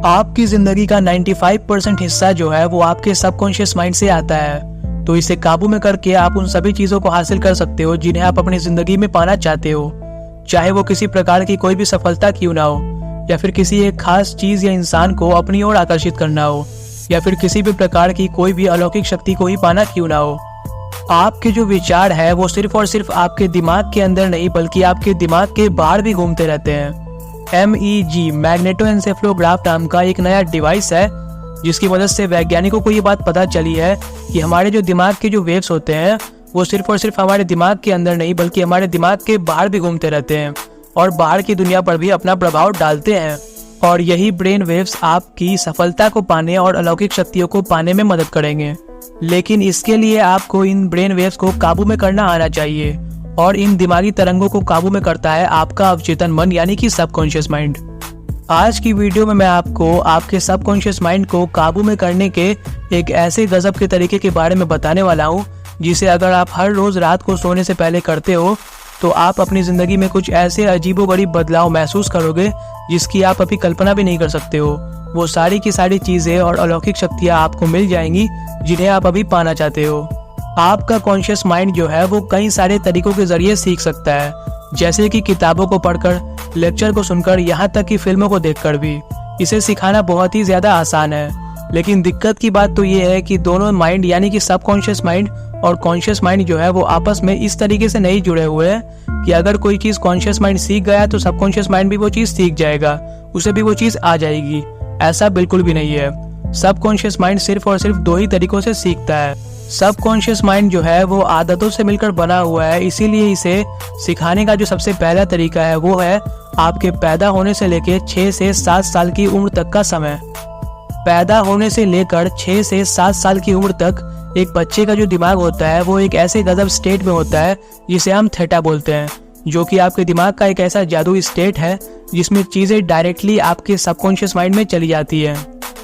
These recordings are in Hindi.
आपकी जिंदगी का 95% हिस्सा जो है वो आपके सबकॉन्शियस माइंड से आता है। तो इसे काबू में करके आप उन सभी चीजों को हासिल कर सकते हो जिन्हें आप अपनी जिंदगी में पाना चाहते हो, चाहे वो किसी प्रकार की कोई भी सफलता क्यों ना हो, या फिर किसी एक खास चीज या इंसान को अपनी ओर आकर्षित करना हो, या फिर किसी भी प्रकार की कोई भी अलौकिक शक्ति को ही पाना क्यों ना हो। आपके जो विचार है वो सिर्फ और सिर्फ आपके दिमाग के अंदर नहीं बल्कि आपके दिमाग के बाहर भी घूमते रहते हैं। MEG मैग्नेटोएन्सेफेलोग्राफ नाम का एक नया डिवाइस है जिसकी मदद से वैज्ञानिकों को ये बात पता चली है कि हमारे जो दिमाग के जो वेव्स होते हैं वो सिर्फ और सिर्फ हमारे दिमाग के अंदर नहीं बल्कि हमारे दिमाग के बाहर भी घूमते रहते हैं और बाहर की दुनिया पर भी अपना प्रभाव डालते हैं। और यही ब्रेन वेव्स आपकी सफलता को पाने और अलौकिक शक्तियों को पाने में मदद करेंगे। लेकिन इसके लिए आपको इन ब्रेन वेव्स को काबू में करना आना चाहिए, और इन दिमागी तरंगों को काबू में करता है आपका अवचेतन मन यानी कि सबकॉन्शियस माइंड। आज की वीडियो में मैं आपको आपके सबकॉन्शियस माइंड को काबू में करने के एक ऐसे गजब के तरीके के बारे में बताने वाला हूँ जिसे अगर आप हर रोज रात को सोने से पहले करते हो तो आप अपनी जिंदगी में कुछ ऐसे अजीबोगरीब बदलाव महसूस करोगे जिसकी आप अभी कल्पना भी नहीं कर सकते हो। वो सारी की सारी चीजें और अलौकिक शक्तियाँ आपको मिल जाएंगी जिन्हें आप अभी पाना चाहते हो। आपका कॉन्शियस माइंड जो है वो कई सारे तरीकों के जरिए सीख सकता है, जैसे कि किताबों को पढ़कर, लेक्चर को सुनकर, यहाँ तक कि फिल्मों को देखकर भी। इसे सिखाना बहुत ही ज्यादा आसान है, लेकिन दिक्कत की बात तो ये है कि दोनों माइंड यानी कि सबकॉन्शियस माइंड और कॉन्शियस माइंड जो है वो आपस में इस तरीके से नहीं जुड़े हुए हैं कि अगर कोई चीज कॉन्शियस माइंड सीख गया तो सबकॉन्शियस माइंड भी वो चीज सीख जाएगा, उसे भी वो चीज आ जाएगी। ऐसा बिल्कुल भी नहीं है। सबकॉन्शियस माइंड सिर्फ और सिर्फ दो ही तरीकों से सीखता है। सबकॉन्शियस माइंड जो है वो आदतों से मिलकर बना हुआ है, इसीलिए इसे सिखाने का जो सबसे पहला तरीका है वो है आपके पैदा होने से लेकर 6 से 7 साल की उम्र तक का समय। पैदा होने से लेकर 6 से 7 साल की उम्र तक एक बच्चे का जो दिमाग होता है वो एक ऐसे गजब स्टेट में होता है जिसे हम थीटा बोलते हैं, जो कि आपके दिमाग का एक ऐसा जादुई स्टेट है जिसमें चीजें डायरेक्टली आपके सबकॉन्शियस माइंड में चली जाती है।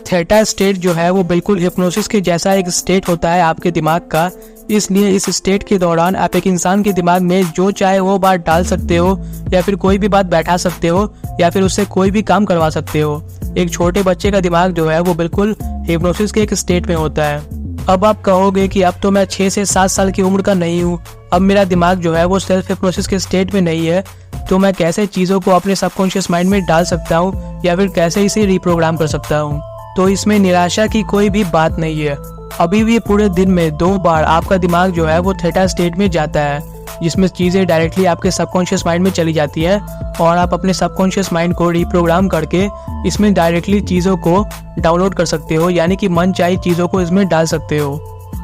थीटा स्टेट जो है वो बिल्कुल हिप्नोसिस के जैसा एक स्टेट होता है आपके दिमाग का, इसलिए इस स्टेट के दौरान आप एक इंसान के दिमाग में जो चाहे वो बात डाल सकते हो, या फिर कोई भी बात बैठा सकते हो, या फिर उससे कोई भी काम करवा सकते हो। एक छोटे बच्चे का दिमाग जो है वो बिल्कुल हिप्नोसिस के एक स्टेट में होता है। अब आप कहोगे कि अब तो मैं 6 से 7 साल की उम्र का नहीं हूँ, अब मेरा दिमाग जो है वो सेल्फ हिप्नोसिस के स्टेट में नहीं है, तो मैं कैसे चीज़ों को अपने सबकॉन्शियस माइंड में डाल सकता हूँ या फिर कैसे इसे रिप्रोग्राम कर सकता हूँ। तो इसमें निराशा की कोई भी बात नहीं है। अभी भी पूरे दिन में 2 बार आपका दिमाग जो है वो थीटा स्टेट में जाता है, जिसमें चीज़ें डायरेक्टली आपके सबकॉन्शियस माइंड में चली जाती है और आप अपने सबकॉन्शियस माइंड को रिप्रोग्राम करके इसमें डायरेक्टली चीज़ों को डाउनलोड कर सकते हो, यानी कि मनचाही चीज़ों को इसमें डाल सकते हो।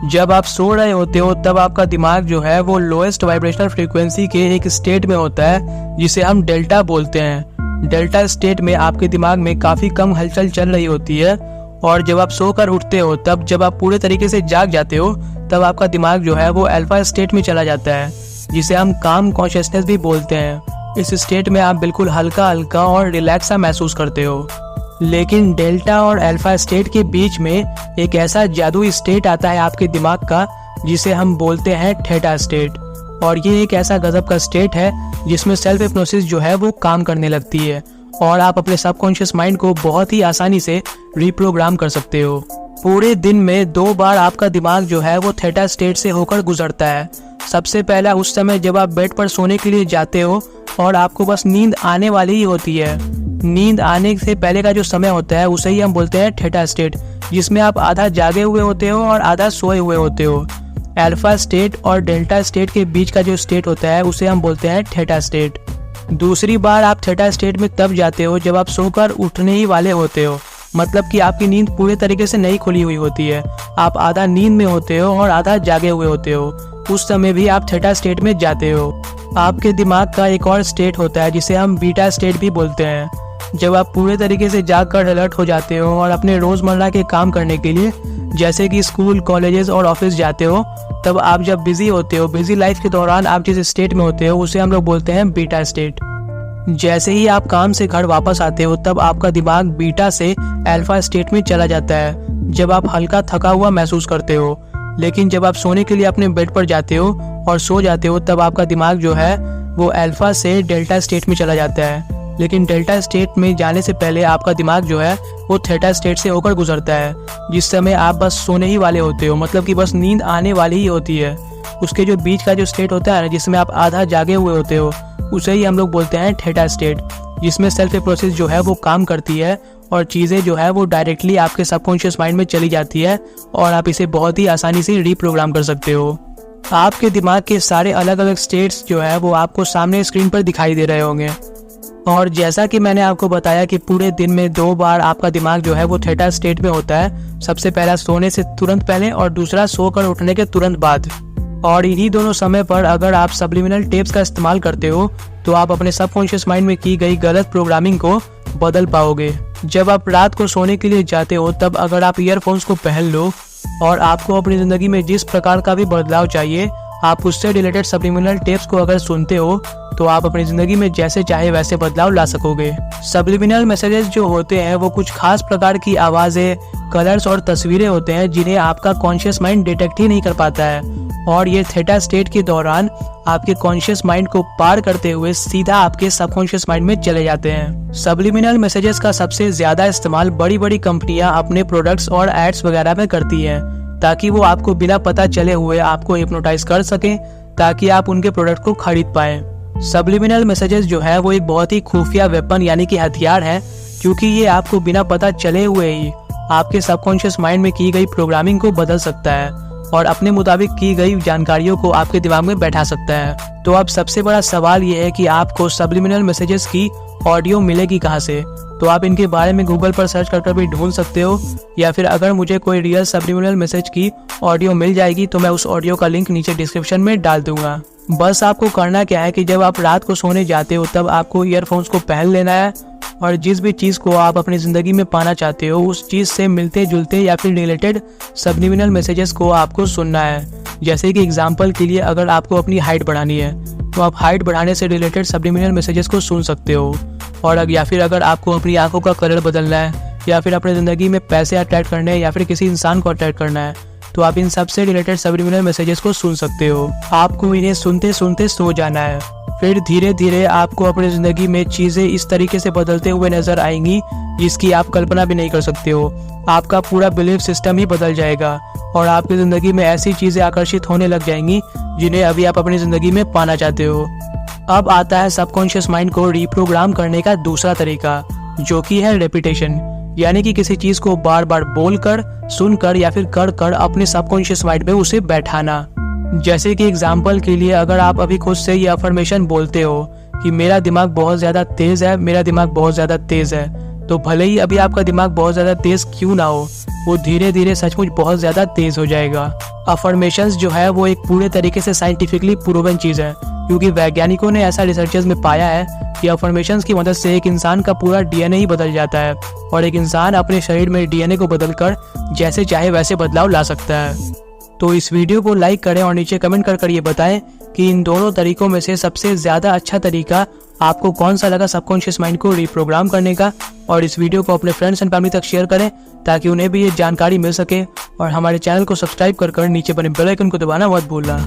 जब आप सो रहे होते हो तब आपका दिमाग जो है वो लोएस्ट वाइब्रेशनल फ्रीक्वेंसी के एक स्टेट में होता है जिसे हम डेल्टा बोलते हैं। डेल्टा स्टेट में आपके दिमाग में काफ़ी कम हलचल चल रही होती है, और जब आप सोकर उठते हो तब जब आप पूरे तरीके से जाग जाते हो तब आपका दिमाग जो है वो अल्फा स्टेट में चला जाता है, जिसे हम काम कॉन्शियसनेस भी बोलते हैं। इस स्टेट में आप बिल्कुल हल्का हल्का और रिलैक्स सा महसूस करते हो। लेकिन डेल्टा और अल्फा स्टेट के बीच में एक ऐसा जादुई स्टेट आता है आपके दिमाग का जिसे हम बोलते हैं थीटा स्टेट, और ये एक ऐसा गजब का स्टेट है जिसमें सेल्फ हिप्नोसिस जो है वो काम करने लगती है और आप अपने सबकॉन्शियस माइंड को बहुत ही आसानी से रिप्रोग्राम कर सकते हो। पूरे दिन में 2 बार आपका दिमाग जो है वो थीटा स्टेट से होकर गुजरता है। सबसे पहला उस समय जब आप बेड पर सोने के लिए जाते हो और आपको बस नींद आने वाली ही होती है। नींद आने से पहले का जो समय होता है उसे ही हम बोलते हैं थीटा स्टेट, जिसमें आप आधा जागे हुए होते हो और आधा सोए हुए होते हो। अल्फा स्टेट और डेल्टा स्टेट के बीच का जो स्टेट होता है उसे हम बोलते हैं थीटा स्टेट। दूसरी बार आप थीटा स्टेट में तब जाते हो जब आप सोकर उठने ही वाले होते हो, मतलब कि आपकी नींद पूरे तरीके से नहीं खुली हुई होती है, आप आधा नींद में होते हो और आधा जागे हुए होते हो। उस समय भी आप थीटा स्टेट में जाते हो। आपके दिमाग का एक और स्टेट होता है जिसे हम बीटा स्टेट भी बोलते हैं। जब आप पूरे तरीके से जाग कर अलर्ट हो जाते हो और अपने रोजमर्रा के काम करने के लिए जैसे कि स्कूल, कॉलेजेस और ऑफिस जाते हो, तब आप जब बिजी होते हो, बिजी लाइफ के दौरान आप जिस स्टेट में होते हो उसे हम लोग बोलते हैं बीटा स्टेट। जैसे ही आप काम से घर वापस आते हो तब आपका दिमाग बीटा से अल्फा स्टेट में चला जाता है, जब आप हल्का थका हुआ महसूस करते हो। लेकिन जब आप सोने के लिए अपने बेड पर जाते हो और सो जाते हो तब आपका दिमाग जो है वो अल्फा से डेल्टा स्टेट में चला जाता है। लेकिन डेल्टा स्टेट में जाने से पहले आपका दिमाग जो है वो थीटा स्टेट से होकर गुजरता है, जिस समय आप बस सोने ही वाले होते हो, मतलब कि बस नींद आने वाली ही होती है। उसके जो बीच का जो स्टेट होता है ना, जिसमें आप आधा जागे हुए होते हो, उसे ही हम लोग बोलते हैं थीटा स्टेट, जिसमें सेल्फ प्रोसेस जो है वो काम करती है और चीज़ें जो है वो डायरेक्टली आपके सबकॉन्शियस माइंड में चली जाती है और आप इसे बहुत ही आसानी से रीप्रोग्राम कर सकते हो। आपके दिमाग के सारे अलग अलग स्टेट्स जो है वो आपको सामने स्क्रीन पर दिखाई दे रहे होंगे। और जैसा कि मैंने आपको बताया कि पूरे दिन में 2 बार आपका दिमाग जो है वो थीटा स्टेट में होता है, सबसे पहला सोने से तुरंत पहले और दूसरा सोकर उठने के तुरंत बाद। और इन्हीं दोनों समय पर अगर आप सब्लिमिनल टेप्स का इस्तेमाल करते हो तो आप अपने सबकॉन्शियस माइंड में की गई गलत प्रोग्रामिंग को बदल पाओगे। जब आप रात को सोने के लिए जाते हो तब अगर आप ईयरफोन्स को पहन लो और आपको अपनी ज़िंदगी में जिस प्रकार का भी बदलाव चाहिए, आप उससे रिलेटेड सब्लिमिनल टेप्स को अगर सुनते हो तो आप अपनी ज़िंदगी में जैसे चाहे वैसे बदलाव ला सकोगे। सब्लिमिनल मैसेजेस जो होते हैं वो कुछ खास प्रकार की आवाज़ें, कलर्स और तस्वीरें होते हैं जिन्हें आपका कॉन्शियस माइंड डिटेक्ट ही नहीं कर पाता है, और ये थीटा स्टेट के दौरान आपके कॉन्शियस माइंड को पार करते हुए सीधा आपके सबकॉन्शियस माइंड में चले जाते हैं। सब्लिमिनल मैसेजेस का सबसे ज्यादा इस्तेमाल बड़ी बड़ी कंपनियां अपने प्रोडक्ट्स और एड्स वगैरह में करती हैं, ताकि वो आपको बिना पता चले हुए आपको हिप्नोटाइज कर सकें ताकि आप उनके प्रोडक्ट को खरीद पाएं। सब्लिमिनल मैसेजेस जो है वो एक बहुत ही खुफिया वेपन यानी कि हथियार है, क्योंकि ये आपको बिना पता चले हुए ही आपके सबकॉन्शियस माइंड में की गई प्रोग्रामिंग को बदल सकता है और अपने मुताबिक की गई जानकारियों को आपके दिमाग में बैठा सकता है। तो अब सबसे बड़ा सवाल ये है कि आपको सब्लिमिनल मैसेजेस की ऑडियो मिलेगी कहाँ से? तो आप इनके बारे में गूगल पर सर्च कर भी ढूंढ सकते हो, या फिर अगर मुझे कोई रियल सब्लिमिनल मैसेज की ऑडियो मिल जाएगी तो मैं उस ऑडियो का लिंक नीचे डिस्क्रिप्शन में डाल दूंगा। बस आपको करना क्या है कि जब आप रात को सोने जाते हो तब आपको ईयरफोन्स को पहन लेना है और जिस भी चीज़ को आप अपनी ज़िंदगी में पाना चाहते हो उस चीज़ से मिलते जुलते या फिर रिलेटेड सब्लिमिनल मैसेजेस को आपको सुनना है। जैसे कि एग्जांपल के लिए अगर आपको अपनी हाइट बढ़ानी है तो आप हाइट बढ़ाने से रिलेटेड सब्लिमिनल मैसेजेस को सुन सकते हो, और या फिर अगर आपको अपनी आंखों का कलर बदलना है या फिर अपनी ज़िंदगी में पैसे अट्रैक्ट करने हैं या फिर किसी इंसान को अट्रैक्ट करना है तो आप इन सबसे रिलेटेड सब्लिमिनल मैसेजेस को सुन सकते हो। आपको इन्हें सुनते सुनते सो जाना है, फिर धीरे धीरे आपको अपनी ज़िंदगी में चीज़ें इस तरीके से बदलते हुए नजर आएंगी जिसकी आप कल्पना भी नहीं कर सकते हो। आपका पूरा बिलीफ सिस्टम ही बदल जाएगा और आपकी ज़िंदगी में ऐसी चीज़ें आकर्षित होने लग जाएंगी जिन्हें अभी आप अपनी ज़िंदगी में पाना चाहते हो। अब आता है सबकॉन्शियस माइंड को रीप्रोग्राम करने का दूसरा तरीका, जो कि है रेपिटेशन, यानी कि किसी चीज़ को बार बार बोलकर, सुनकर या फिर कर कर अपने सबकॉन्शियस माइंड में उसे बैठाना। जैसे कि एग्जाम्पल के लिए अगर आप अभी खुद से ये अफर्मेशन बोलते हो कि मेरा दिमाग बहुत ज़्यादा तेज़ है, मेरा दिमाग बहुत ज़्यादा तेज़ है, तो भले ही अभी आपका दिमाग बहुत ज़्यादा तेज़ क्यों ना हो, वो धीरे धीरे सचमुच बहुत ज़्यादा तेज़ हो जाएगा। अफर्मेशंस जो है वो एक पूरे तरीके से साइंटिफिकली प्रूवन चीज़ है, क्योंकि वैज्ञानिकों ने ऐसा रिसर्चर्स में पाया है कि अफर्मेशंस की मदद से एक इंसान का पूरा डीएनए ही बदल जाता है और एक इंसान अपने शरीर में डीएनए को बदलकर जैसे चाहे वैसे बदलाव ला सकता है। तो इस वीडियो को लाइक करें और नीचे कमेंट कर ये बताएं कि इन दोनों तरीकों में से सबसे ज़्यादा अच्छा तरीका आपको कौन सा लगा सबकॉन्शियस माइंड को रीप्रोग्राम करने का। और इस वीडियो को अपने फ्रेंड्स एंड फैमिली तक शेयर करें ताकि उन्हें भी ये जानकारी मिल सके, और हमारे चैनल को सब्सक्राइब कर नीचे बने बेल आइकन को दबाना मत भूलना।